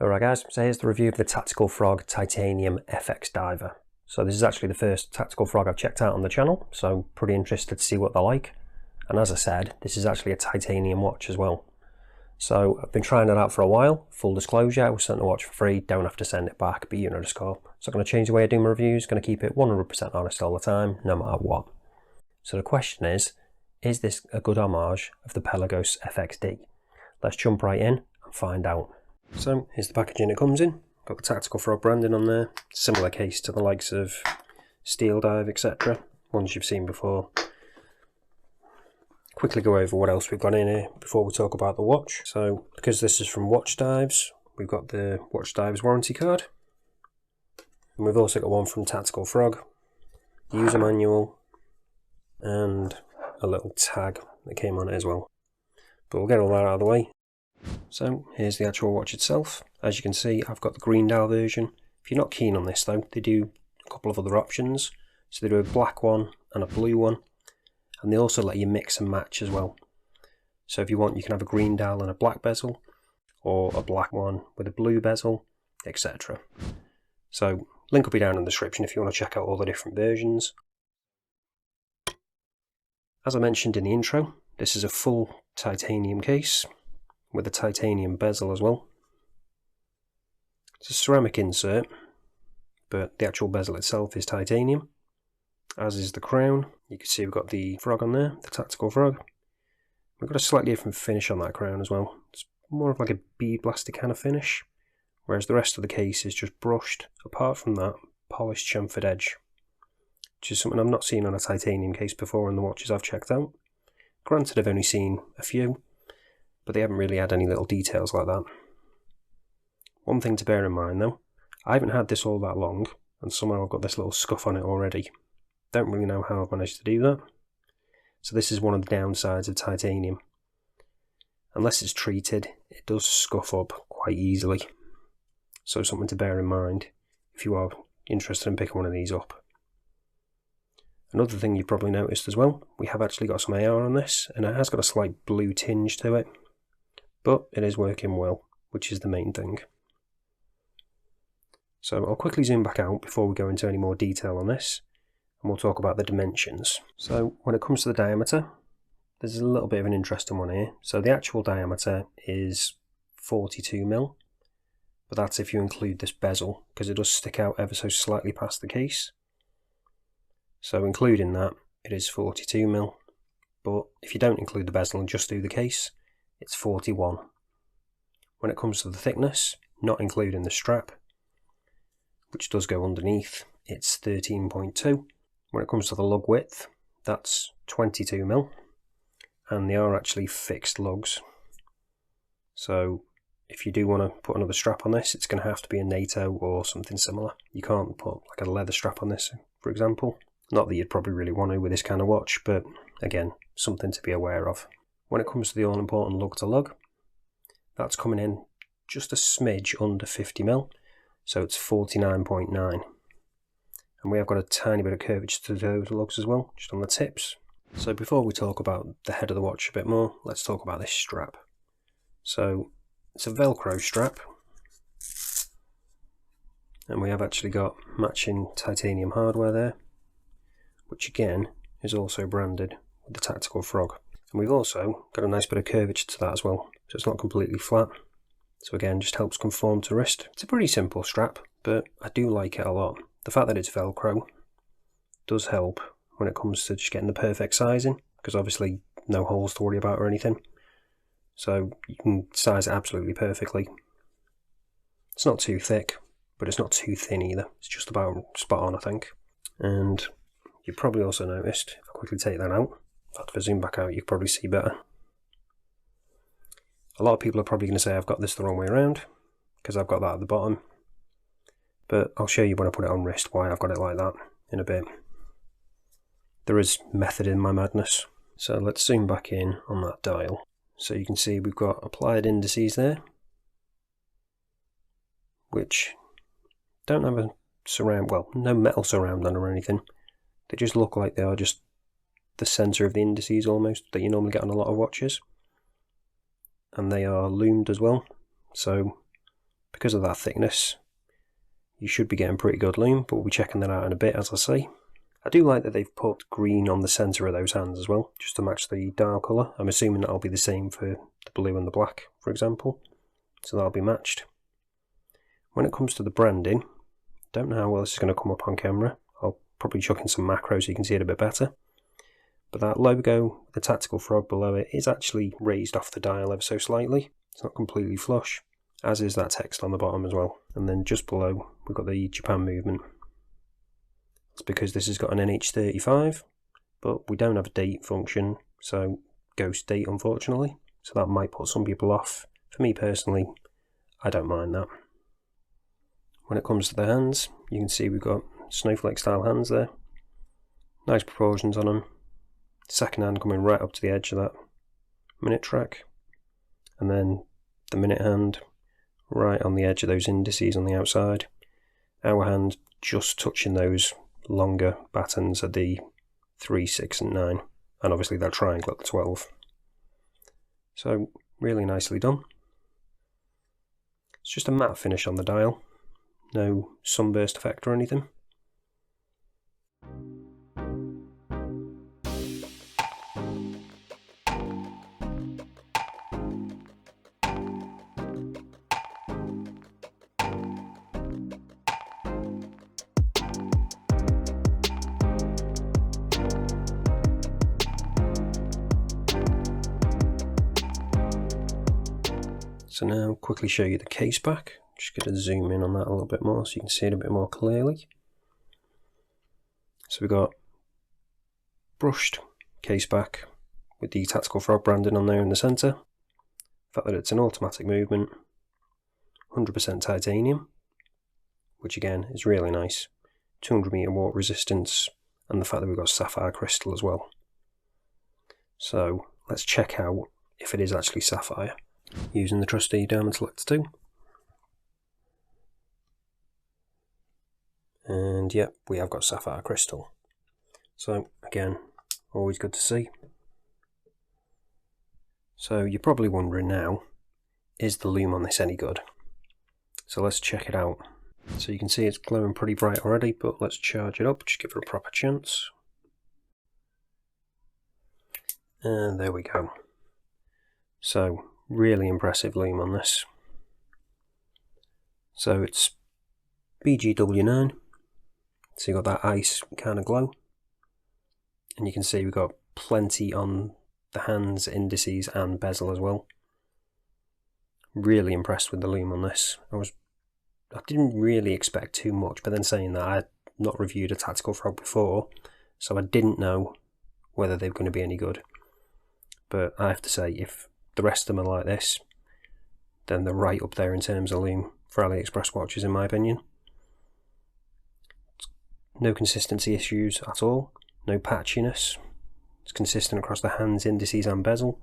Alright guys, so here's the review of the Tactical Frog Titanium FX Diver. So this is actually the first Tactical Frog I've checked out on the channel, so pretty interested to see what they're like. And as I said, this is actually a titanium watch as well. So I've been trying it out for a while. Full disclosure, I was sent the watch for free, don't have to send it back, but you know the score. So I'm going to change the way I do my reviews, going to keep it 100% honest all the time, no matter what. So the question is this a good homage of the Pelagos FXD? Let's jump right in and find out. So here's the packaging it comes in. Got the Tactical Frog branding on there. Similar case to the likes of Steel Dive, etc. Ones you've seen before. Quickly go over what else we've got in here before we talk about the watch. So because this is from Watch Dives, we've got the Watch Dives warranty card. And we've also got one from Tactical Frog, user manual, and a little tag that came on it as well. But we'll get all that out of the way. So here's the actual watch itself. As you can see, I've got the green dial version. If you're not keen on this though, they do a couple of other options. So they do a black one and a blue one, and they also let you mix and match as well. So if you want, you can have a green dial and a black bezel, or a black one with a blue bezel, etc. So link will be down in the description if you want to check out all the different versions. As I mentioned in the intro, this is a full titanium case with a titanium bezel as well. It's a ceramic insert, but the actual bezel itself is titanium, as is the crown. You can see we've got the frog on there, the Tactical Frog. We've got a slightly different finish on that crown as well. It's more of like a bead blasted kind of finish, whereas the rest of the case is just brushed. Apart from that, polished chamfered edge, which is something I've not seen on a titanium case before in the watches I've checked out. Granted, I've only seen a few, but they haven't really had any little details like that. One thing to bear in mind though, I haven't had this all that long, and somehow I've got this little scuff on it already. Don't really know how I've managed to do that. So this is one of the downsides of titanium. Unless it's treated, it does scuff up quite easily. So something to bear in mind if you are interested in picking one of these up. Another thing you've probably noticed as well, we have actually got some AR on this, and it has got a slight blue tinge to it. But it is working well, which is the main thing. So I'll quickly zoom back out before we go into any more detail on this, and we'll talk about the dimensions. So when it comes to the diameter, there's a little bit of an interesting one here. So the actual diameter is 42mm, but that's if you include this bezel, because it does stick out ever so slightly past the case. So including that, it is 42mm, but if you don't include the bezel and just do the case, it's 41. When it comes to the thickness, not including the strap, which does go underneath, it's 13.2. When it comes to the lug width, that's 22mm, and they are actually fixed lugs. So if you do want to put another strap on this, it's going to have to be a NATO or something similar. You can't put like a leather strap on this, for example. Not that you'd probably really want to with this kind of watch, but again, something to be aware of. When it comes to the all-important lug to lug, that's coming in just a smidge under 50mm, so it's 49.9. And we have got a tiny bit of curvature to those lugs as well, just on the tips. So before we talk about the head of the watch a bit more, let's talk about this strap. So it's a Velcro strap, and we have actually got matching titanium hardware there, which again is also branded with the Tactical Frog. And we've also got a nice bit of curvature to that as well, so it's not completely flat. So again, just helps conform to wrist. It's a pretty simple strap, but I do like it a lot. The fact that it's Velcro does help when it comes to just getting the perfect sizing, because obviously no holes to worry about or anything. So you can size it absolutely perfectly. It's not too thick, but it's not too thin either. It's just about spot on, I think. And you probably also noticed, if I quickly take that out, if I zoom back out, you can probably see better. A lot of people are probably going to say I've got this the wrong way around, because I've got that at the bottom. But I'll show you when I put it on wrist why I've got it like that in a bit. There is method in my madness. So let's zoom back in on that dial. So you can see we've got applied indices there, which don't have a surround, well, no metal surround on or anything. They just look like they are just the centre of the indices almost that you normally get on a lot of watches. And they are lumed as well. So because of that thickness, you should be getting pretty good lume, but we'll be checking that out in a bit, as I say. I do like that they've put green on the centre of those hands as well, just to match the dial colour. I'm assuming that'll be the same for the blue and the black, for example, so that'll be matched. When it comes to the branding, don't know how well this is going to come up on camera. I'll probably chuck in some macros so you can see it a bit better. But that logo, the tactical frog below it, is actually raised off the dial ever so slightly. It's not completely flush, as is that text on the bottom as well. And then just below, we've got the Japan movement. It's because this has got an NH35, but we don't have a date function, so ghost date unfortunately. So that might put some people off. For me personally, I don't mind that. When it comes to the hands, you can see we've got snowflake style hands there. Nice proportions on them. Second hand coming right up to the edge of that minute track. And then the minute hand right on the edge of those indices on the outside. Our hand just touching those longer battens at the 3, 6 and 9. And obviously that triangle at the 12. So really nicely done. It's just a matte finish on the dial. No sunburst effect or anything. So now quickly show you the Caseback. Just going to zoom in on that a little bit more so you can see it a bit more clearly. So we've got brushed Caseback with the tactical frog branding on there in the centre. The fact that it's an automatic movement, 100% titanium, which again is really nice. 200 metre water resistance, and the fact that we've got sapphire crystal as well. So let's check out if it is actually sapphire using the trusty diamond selector 2. And yep, we have got sapphire crystal. So again, always good to see. So you're probably wondering now, is the lume on this any good? So let's check it out. So you can see it's glowing pretty bright already, but let's charge it up, just give it a proper chance. And there we go. So really impressive lume on this. So it's BGW9. So you've got that ice kind of glow. And you can see we've got plenty on the hands, indices and bezel as well. Really impressed with the lume on this. I didn't really expect too much, but then saying that, I had not reviewed a tactical frog before, so I didn't know whether they were going to be any good. But I have to say, if the rest of them are like this, then they're right up there in terms of lume for AliExpress watches in my opinion. No consistency issues at all, no patchiness. It's consistent across the hands, indices and bezel.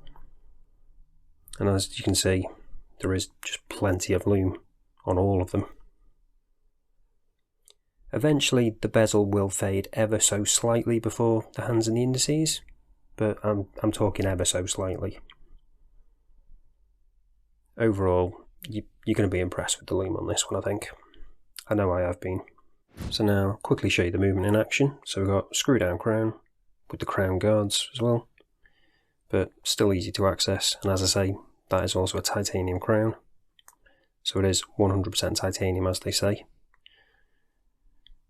And as you can see, there is just plenty of lume on all of them. Eventually the bezel will fade ever so slightly before the hands and the indices, but I'm talking ever so slightly. Overall, you're going to be impressed with the lume on this one, I think. I know I have been. So now, I'll quickly show you the movement in action. So we've got screw down crown, with the crown guards as well, but still easy to access, and as I say, that is also a titanium crown. So it is 100% titanium, as they say.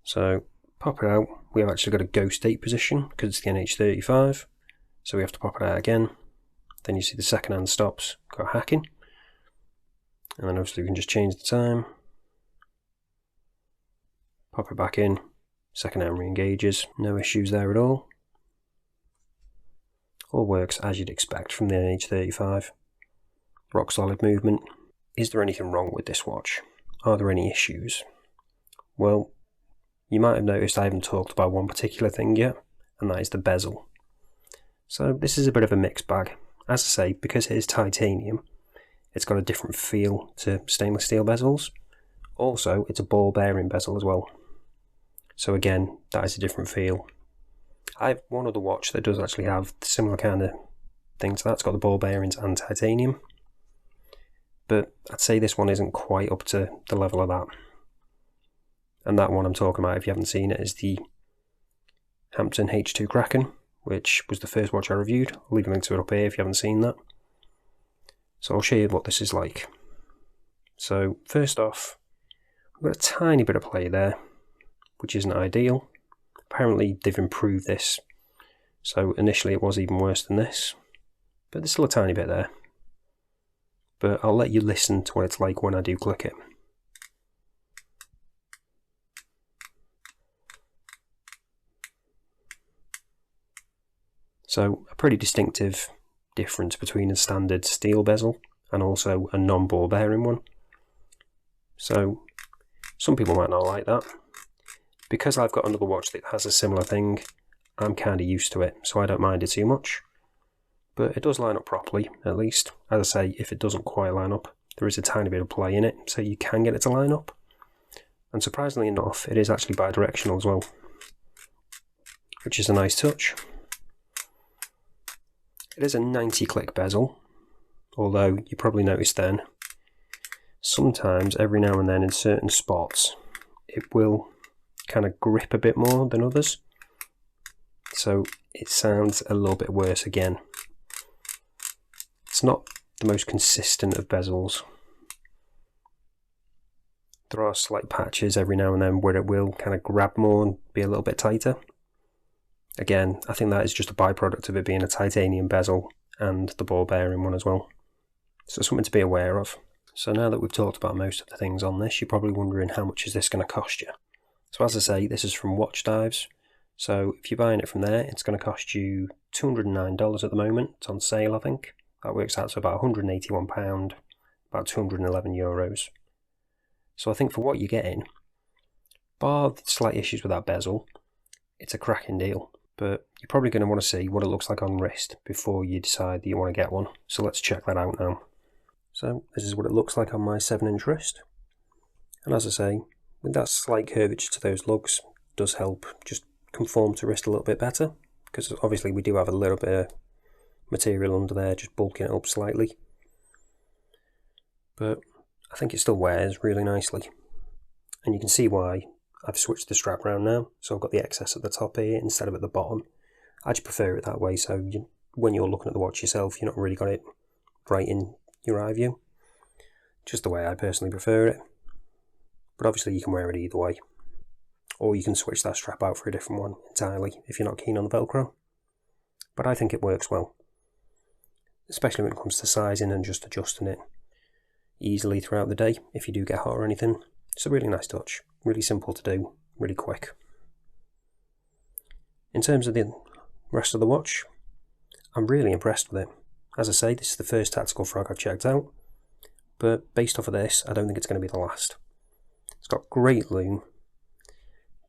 So pop it out. We have actually got a ghost date position because it's the NH35, so we have to pop it out again. Then you see the second hand stops, got hacking, and then obviously we can just change the time, pop it back in, second hand re-engages, no issues there at all. All works as you'd expect from the NH35. Rock solid movement. Is there anything wrong with this watch? Are there any issues? Well, you might have noticed I haven't talked about one particular thing yet, and that is the bezel. So this is a bit of a mixed bag. As I say, because it is titanium, it's got a different feel to stainless steel bezels. Also, it's a ball bearing bezel as well. So again, that is a different feel. I have one other watch that does actually have similar kind of thing to that. It's got the ball bearings and titanium. but I'd say this one isn't quite up to the level of that. And that one I'm talking about, if you haven't seen it, is the Hampton H2 Kraken, which was the first watch I reviewed. I'll leave a link to it up here if you haven't seen that. So I'll show you what this is like. So first off, we've got a tiny bit of play there, which isn't ideal. Apparently they've improved this. So initially it was even worse than this, but there's still a tiny bit there. But I'll let you listen to what it's like when I do click it. So a pretty distinctive difference between a standard steel bezel and also a non-ball bearing one. So some people might not like that. Because I've got another watch that has a similar thing, I'm kind of used to it, so I don't mind it too much. But it does line up properly, at least. As I say, if it doesn't quite line up, there is a tiny bit of play in it, so you can get it to line up. And surprisingly enough, it is actually bidirectional as well, which is a nice touch. It is a 90-click bezel, although you probably noticed then, sometimes every now and then in certain spots, it will kind of grip a bit more than others. So it sounds a little bit worse again. It's not the most consistent of bezels. There are slight patches every now and then where it will kind of grab more and be a little bit tighter. Again, I think that is just a byproduct of it being a titanium bezel and the ball bearing one as well. So something to be aware of. So now that we've talked about most of the things on this, you're probably wondering how much is this going to cost you. So as I say, this is from Watch Dives. So if you're buying it from there, it's going to cost you $209 at the moment. It's on sale, I think. That works out to about £181, about €211. So I think for what you're getting, bar the slight issues with that bezel, it's a cracking deal. But you're probably going to want to see what it looks like on wrist before you decide that you want to get one. So let's check that out now. So this is what it looks like on my 7-inch wrist. And as I say, with that slight curvature to those lugs, does help just conform to wrist a little bit better, because obviously we do have a little bit of material under there just bulking it up slightly. But I think it still wears really nicely. And you can see why I've switched the strap around now, so I've got the excess at the top here instead of at the bottom. I just prefer it that way, so when you're looking at the watch yourself, you're not really got it right in your eye view. Just the way I personally prefer it. But obviously you can wear it either way. Or you can switch that strap out for a different one entirely if you're not keen on the Velcro. But I think it works well. Especially when it comes to sizing and just adjusting it easily throughout the day if you do get hot or anything. It's a really nice touch. Really simple to do, really quick. In terms of the rest of the watch, I'm really impressed with it. As I say, this is the first tactical frog I've checked out, but based off of this, I don't think it's going to be the last. It's got great lume.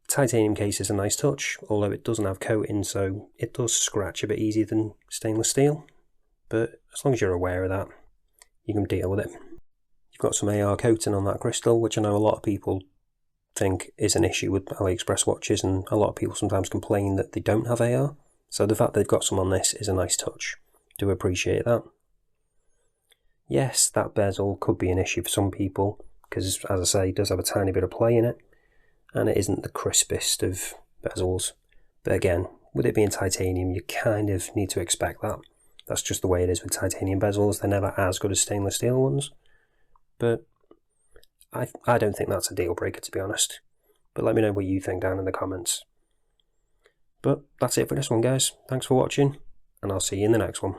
Titanium case is a nice touch, although it doesn't have coating, so it does scratch a bit easier than stainless steel. But as long as you're aware of that, you can deal with it. You've got some AR coating on that crystal, which I know a lot of people think is an issue with AliExpress watches, and a lot of people sometimes complain that they don't have AR. So the fact they've got some on this is a nice touch. Do appreciate that. Yes, that bezel could be an issue for some people, because as I say, it does have a tiny bit of play in it, and it isn't the crispest of bezels. But again, with it being titanium, you kind of need to expect that. That's just the way it is with titanium bezels. They're never as good as stainless steel ones. But I don't think that's a deal breaker, to be honest. But let me know what you think down in the comments. But that's it for this one, guys. Thanks for watching, and I'll see you in the next one.